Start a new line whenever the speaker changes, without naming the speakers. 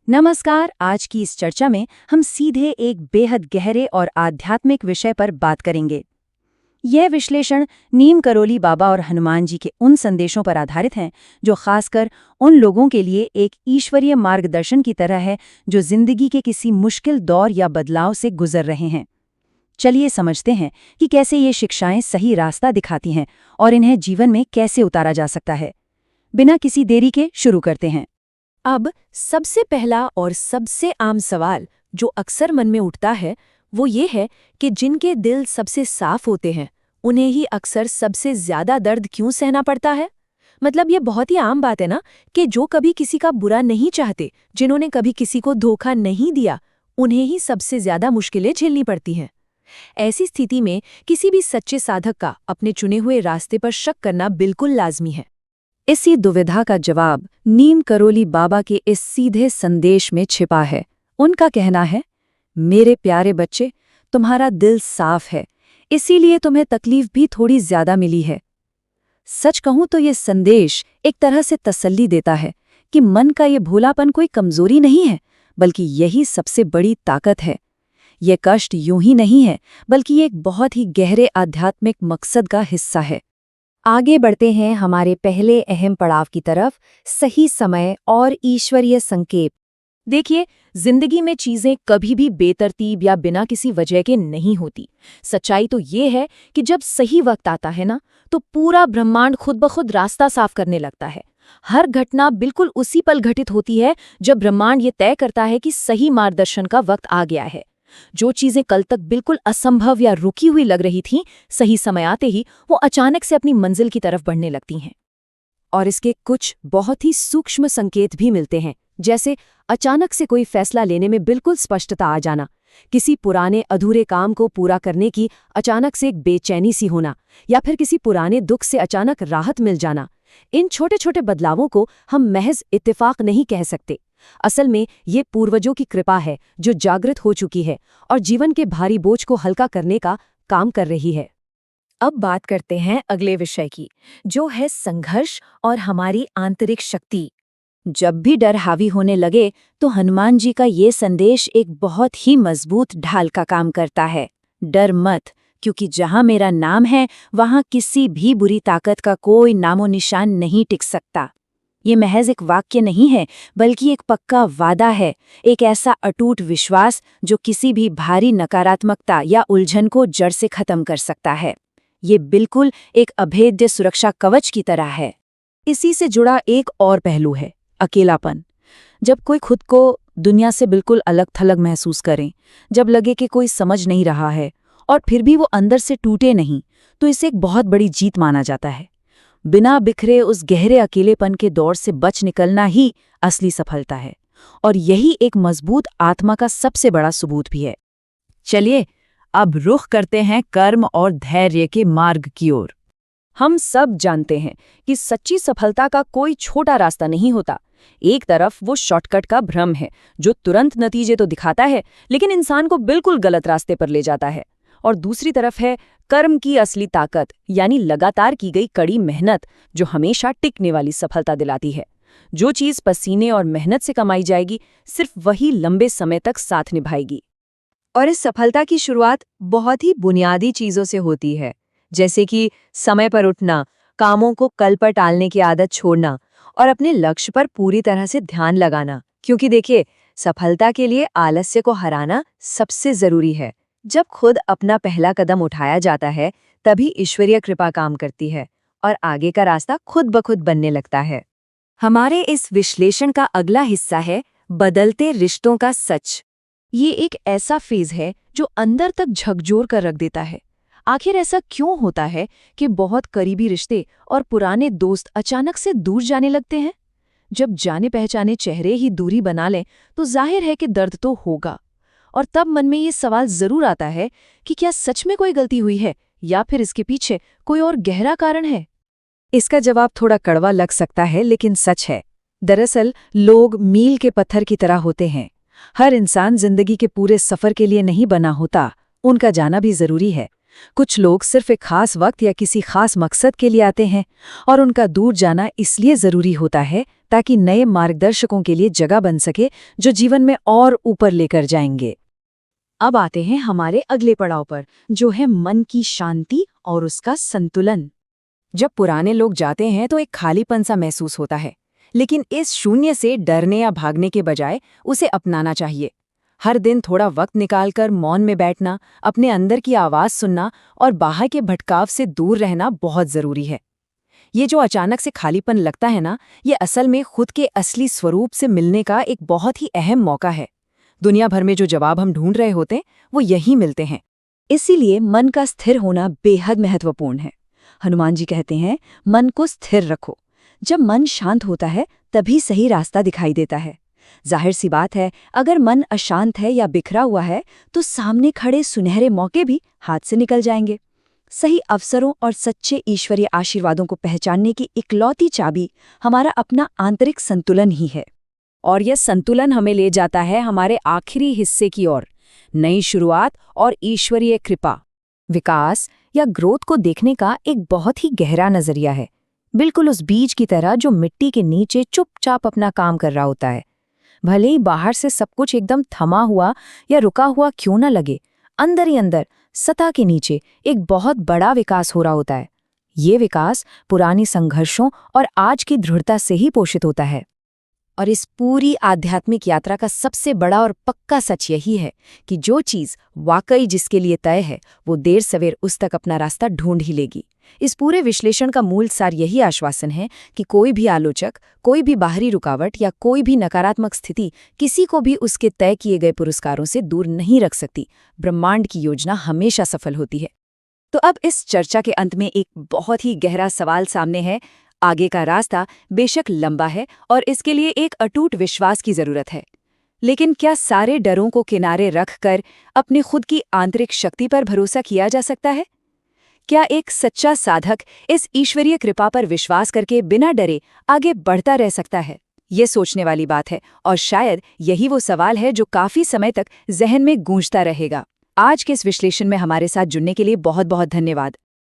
नमस्कार। आज की इस चर्चा में हम सीधे एक बेहद गहरे और आध्यात्मिक विषय पर बात करेंगे। यह विश्लेषण नीम करोली बाबा और हनुमान जी के उन संदेशों पर आधारित हैं जो खासकर उन लोगों के लिए एक ईश्वरीय मार्गदर्शन की तरह है जो जिंदगी के किसी मुश्किल दौर या बदलाव से गुजर रहे हैं। चलिए समझते हैं कि कैसे ये शिक्षाएं सही रास्ता दिखाती हैं और इन्हें जीवन में कैसे उतारा जा सकता है। बिना किसी देरी के शुरू करते हैं।
अब सबसे पहला और सबसे आम सवाल जो अक्सर मन में उठता है वो ये है कि जिनके दिल सबसे साफ होते हैं उन्हें ही अक्सर सबसे ज्यादा दर्द क्यों सहना पड़ता है। मतलब ये बहुत ही आम बात है ना कि जो कभी किसी का बुरा नहीं चाहते, जिन्होंने कभी किसी को धोखा नहीं दिया, उन्हें ही सबसे ज्यादा मुश्किलें झेलनी पड़ती हैं। ऐसी स्थिति में किसी भी सच्चे साधक का अपने चुने हुए रास्ते पर शक करना बिल्कुल लाजमी है।
इसी दुविधा का जवाब नीम करोली बाबा के इस सीधे संदेश में छिपा है। उनका कहना है, मेरे प्यारे बच्चे, तुम्हारा दिल साफ है, इसीलिए तुम्हें तकलीफ भी थोड़ी ज्यादा मिली है। सच कहूं तो ये संदेश एक तरह से तसल्ली देता है कि मन का ये भोलापन कोई कमजोरी नहीं है, बल्कि यही सबसे बड़ी ताकत है। ये कष्ट यूं ही नहीं है, बल्कि ये एक बहुत ही गहरे आध्यात्मिक मकसद का हिस्सा है। आगे बढ़ते हैं हमारे पहले अहम पड़ाव की तरफ, सही समय और ईश्वरीय संकेत।
देखिए, जिंदगी में चीजें कभी भी बेतरतीब या बिना किसी वजह के नहीं होती। सच्चाई तो ये है कि जब सही वक्त आता है ना, तो पूरा ब्रह्मांड खुद ब खुद रास्ता साफ करने लगता है। हर घटना बिल्कुल उसी पल घटित होती है जब ब्रह्मांड ये तय करता है कि सही मार्गदर्शन का वक्त आ गया है। जो चीजें कल तक बिल्कुल असंभव या रुकी हुई लग रही थीं, सही समय आते ही वो अचानक से अपनी मंजिल की तरफ बढ़ने लगती हैं। और इसके कुछ बहुत ही सूक्ष्म संकेत भी मिलते हैं, जैसे अचानक से कोई फैसला लेने में बिल्कुल स्पष्टता आ जाना, किसी पुराने अधूरे काम को पूरा करने की अचानक से एक बेचैनी सी होना, या फिर किसी पुराने दुख से अचानक राहत मिल जाना। इन छोटे छोटे बदलावों को हम महज इत्तेफाक नहीं कह सकते। असल में ये पूर्वजों की कृपा है जो जागृत हो चुकी है और जीवन के भारी बोझ को हल्का करने का काम कर रही है। अब बात करते हैं अगले विषय की, जो है संघर्ष और हमारी आंतरिक शक्ति।
जब भी डर हावी होने लगे तो हनुमान जी का ये संदेश एक बहुत ही मजबूत ढाल का काम करता है। डर मत, क्योंकि जहां मेरा नाम है वहां किसी भी बुरी ताकत का कोई नामो निशान नहीं टिक सकता। ये महज एक वाक्य नहीं है, बल्कि एक पक्का वादा है, एक ऐसा अटूट विश्वास जो किसी भी भारी नकारात्मकता या उलझन को जड़ से खत्म कर सकता है। ये बिल्कुल एक अभेद्य सुरक्षा कवच की तरह है। इसी से जुड़ा एक और पहलू है अकेलापन। जब कोई खुद को दुनिया से बिल्कुल अलग थलग महसूस करें, जब लगे कि कोई समझ नहीं रहा है और फिर भी वो अंदर से टूटे नहीं, तो इसे एक बहुत बड़ी जीत माना जाता है। बिना बिखरे उस गहरे अकेलेपन के दौर से बच निकलना ही असली सफलता है, और यही एक मजबूत आत्मा का सबसे बड़ा सबूत भी है। चलिए अब रुख करते हैं कर्म और धैर्य के मार्ग की ओर। हम सब जानते हैं कि सच्ची सफलता का कोई छोटा रास्ता नहीं होता। एक तरफ वो शॉर्टकट का भ्रम है जो तुरंत नतीजे तो दिखाता है, लेकिन इंसान को बिल्कुल गलत रास्ते पर ले जाता है। और दूसरी तरफ है कर्म की असली ताकत, यानी लगातार की गई कड़ी मेहनत जो हमेशा टिकने वाली सफलता दिलाती है। जो चीज पसीने और मेहनत से कमाई जाएगी, सिर्फ वही लंबे समय तक साथ निभाएगी।
और इस सफलता की शुरुआत बहुत ही बुनियादी चीजों से होती है, जैसे कि समय पर उठना, कामों को कल पर टालने की आदत छोड़ना और अपने लक्ष्य पर पूरी तरह से ध्यान लगाना। क्योंकि देखिए, सफलता के लिए आलस्य को हराना सबसे जरूरी है। जब खुद अपना पहला कदम उठाया जाता है, तभी ईश्वरीय कृपा काम करती है और आगे का रास्ता खुद ब खुद बनने लगता है।
हमारे इस विश्लेषण का अगला हिस्सा है बदलते रिश्तों का सच।
ये एक ऐसा फेज है जो अंदर तक झकझोर कर रख देता है। आखिर ऐसा क्यों होता है कि बहुत करीबी रिश्ते और पुराने दोस्त अचानक से दूर जाने लगते हैं? जब जाने पहचाने चेहरे ही दूरी बना लें तो जाहिर है कि दर्द तो होगा। और तब मन में ये सवाल जरूर आता है कि क्या सच में कोई गलती हुई है या फिर इसके पीछे कोई और गहरा कारण है?
इसका जवाब थोड़ा कड़वा लग सकता है, लेकिन सच है। दरअसल लोग मील के पत्थर की तरह होते हैं। हर इंसान जिंदगी के पूरे सफर के लिए नहीं बना होता, उनका जाना भी जरूरी है। कुछ लोग सिर्फ एक खास वक्त या किसी खास मकसद के लिए आते हैं और उनका दूर जाना इसलिए ज़रूरी होता है ताकि नए मार्गदर्शकों के लिए जगह बन सके जो जीवन में और ऊपर लेकर जाएंगे। अब आते हैं हमारे अगले पड़ाव पर, जो है मन की शांति और उसका संतुलन। जब पुराने लोग जाते हैं तो एक खालीपन सा महसूस होता है, लेकिन इस शून्य से डरने या भागने के बजाय उसे अपनाना चाहिए। हर दिन थोड़ा वक्त निकालकर मौन में बैठना, अपने अंदर की आवाज़ सुनना और बाहर के भटकाव से दूर रहना बहुत ज़रूरी है। ये जो अचानक से खालीपन लगता है ना, ये असल में खुद के असली स्वरूप से मिलने का एक बहुत ही अहम मौका है। दुनिया भर में जो जवाब हम ढूंढ रहे होते वो यहीं मिलते हैं। इसीलिए मन का स्थिर होना बेहद महत्वपूर्ण है। हनुमान जी कहते हैं, मन को स्थिर रखो। जब मन शांत होता है तभी सही रास्ता दिखाई देता है। जाहिर सी बात है, अगर मन अशांत है या बिखरा हुआ है तो सामने खड़े सुनहरे मौके भी हाथ से निकल जाएंगे। सही अवसरों और सच्चे ईश्वरीय आशीर्वादों को पहचानने की इकलौती चाबी हमारा अपना आंतरिक संतुलन ही है। और यह संतुलन हमें ले जाता है हमारे आखिरी हिस्से की ओर, नई शुरुआत और ईश्वरीय कृपा। विकास या ग्रोथ को देखने का एक बहुत ही गहरा नजरिया है, बिल्कुल उस बीज की तरह जो मिट्टी के नीचे चुपचाप अपना काम कर रहा होता है। भले ही बाहर से सब कुछ एकदम थमा हुआ या रुका हुआ क्यों न लगे, अंदर ही अंदर सतह के नीचे एक बहुत बड़ा विकास हो रहा होता है। ये विकास पुरानी संघर्षों और आज की दृढ़ता से ही पोषित होता है। और इस पूरी आध्यात्मिक यात्रा का सबसे बड़ा और पक्का सच यही है कि जो चीज़ वाकई जिसके लिए तय है वो देर सवेर उस तक अपना रास्ता ढूंढ ही लेगी। इस पूरे विश्लेषण का मूल सार यही आश्वासन है कि कोई भी आलोचक, कोई भी बाहरी रुकावट या कोई भी नकारात्मक स्थिति किसी को भी उसके तय किए गए पुरस्कारों से दूर नहीं रख सकती। ब्रह्मांड की योजना हमेशा सफल होती है। तो अब इस चर्चा के अंत में एक बहुत ही गहरा सवाल सामने है। आगे का रास्ता बेशक लंबा है और इसके लिए एक अटूट विश्वास की जरूरत है, लेकिन क्या सारे डरों को किनारे रखकर अपनी खुद की आंतरिक शक्ति पर भरोसा किया जा सकता है? क्या एक सच्चा साधक इस ईश्वरीय कृपा पर विश्वास करके बिना डरे आगे बढ़ता रह सकता है? ये सोचने वाली बात है और शायद यही वो सवाल है जो काफी समय तक जहन में गूंजता रहेगा। आज के इस विश्लेषण में हमारे साथ जुड़ने के लिए बहुत बहुत धन्यवाद।